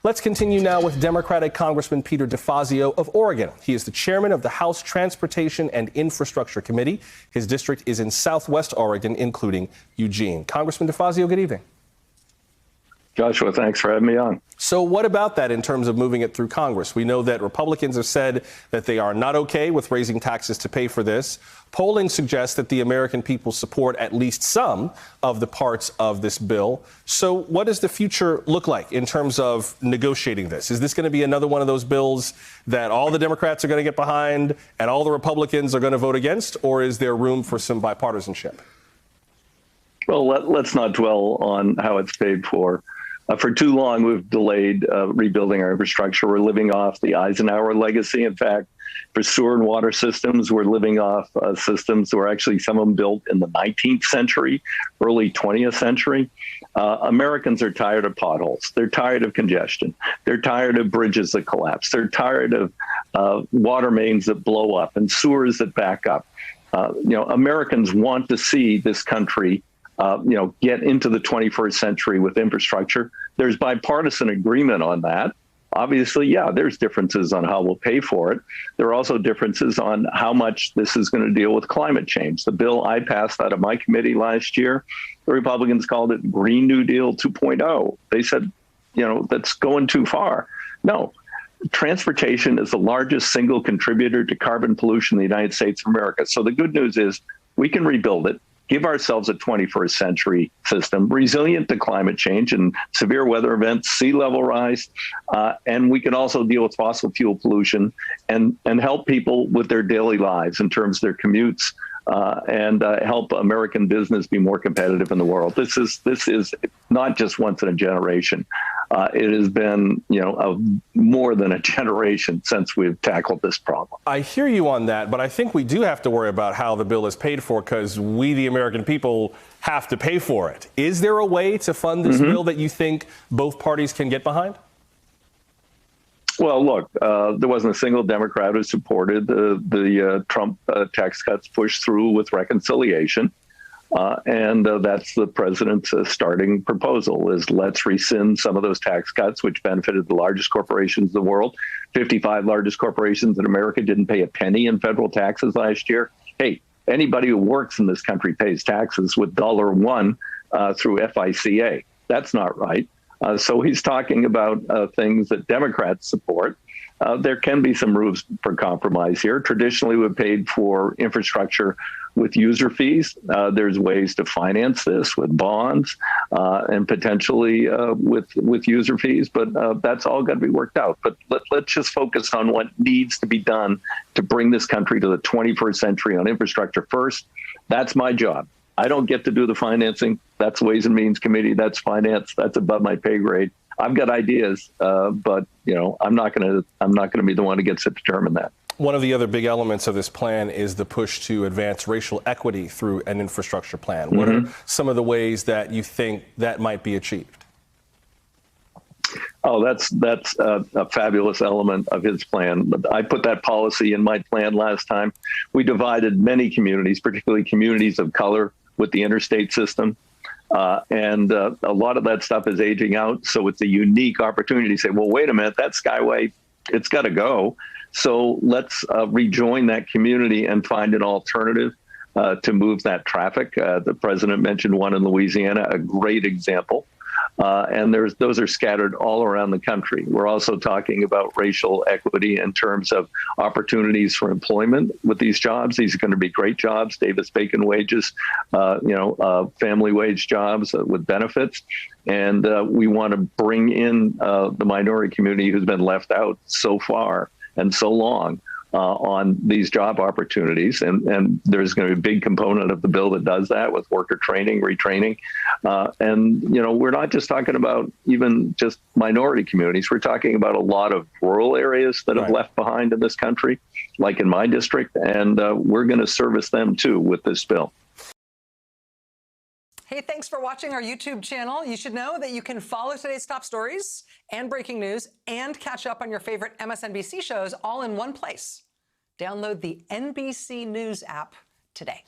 Let's continue now with Democratic Congressman Peter DeFazio of Oregon. He is the chairman of the House Transportation and Infrastructure Committee. His district is in Southwest Oregon, including Eugene. Congressman DeFazio, good evening. Joshua, thanks for having me on. So what about that in terms of moving it through Congress? We know that Republicans have said that they are not okay with raising taxes to pay for this. Polling suggests that the American people support at least some of the parts of this bill. So what does the future look like in terms of negotiating this? Is this going to be another one of those bills that all the Democrats are going to get behind and all the Republicans are going to vote against? Or is there room for some bipartisanship? Well, let's not dwell on how it's paid for. For too long, we've delayed rebuilding our infrastructure. We're living off the Eisenhower legacy. In fact, for sewer and water systems, we're living off systems that were actually some of them built in the 19th century, early 20th century. Americans are tired of potholes. They're tired of congestion. They're tired of bridges that collapse. They're tired of water mains that blow up and sewers that back up. Americans want to see this country get into the 21st century with infrastructure. There's bipartisan agreement on that. Obviously, yeah, there's differences on how we'll pay for it. There are also differences on how much this is going to deal with climate change. The bill I passed out of my committee last year, the Republicans called it Green New Deal 2.0. They said, that's going too far. No. Transportation is the largest single contributor to carbon pollution in the United States of America. So the good news is we can rebuild it. Give ourselves a 21st century system, resilient to climate change and severe weather events, sea level rise, and we can also deal with fossil fuel pollution and help people with their daily lives in terms of their commutes and help American business be more competitive in the world. This is not just once in a generation. It has been, more than a generation since we've tackled this problem. I hear you on that, but I think we do have to worry about how the bill is paid for because we, the American people, have to pay for it. Is there a way to fund this bill that you think both parties can get behind? Well, look, there wasn't a single Democrat who supported the Trump tax cuts pushed through with reconciliation. And that's the president's starting proposal is let's rescind some of those tax cuts, which benefited the largest corporations in the world. 55 largest corporations in America didn't pay a penny in federal taxes last year. Hey, anybody who works in this country pays taxes with $1 through FICA. That's not right. So he's talking about things that Democrats support. There can be some room for compromise here. Traditionally, we've paid for infrastructure with user fees. There's ways to finance this with bonds and potentially with user fees, but that's all got to be worked out. But let's just focus on what needs to be done to bring this country to the 21st century on infrastructure first. That's my job. I don't get to do the financing. That's Ways and Means Committee. That's finance. That's above my pay grade. I've got ideas, but I'm not going to be the one who gets to determine that. One of the other big elements of this plan is the push to advance racial equity through an infrastructure plan. What are some of the ways that you think that might be achieved? Oh, that's a fabulous element of his plan. I put that policy in my plan last time. We divided many communities, particularly communities of color, with the interstate system. And a lot of that stuff is aging out. So it's a unique opportunity to say, well, wait a minute, that Skyway, it's got to go. So let's rejoin that community and find an alternative to move that traffic. The president mentioned one in Louisiana, a great example. And those are scattered all around the country. We're also talking about racial equity in terms of opportunities for employment with these jobs. These are going to be great jobs, Davis-Bacon wages, family wage jobs with benefits. And we want to bring in the minority community who's been left out so far and so long on these job opportunities. And there's going to be a big component of the bill that does that with worker training, retraining. And we're not just talking about even just minority communities. We're talking about a lot of rural areas that have left behind in this country, like in my district. And we're going to service them, too, with this bill. Hey, thanks for watching our YouTube channel. You should know that you can follow today's top stories and breaking news and catch up on your favorite MSNBC shows all in one place. Download the NBC News app today.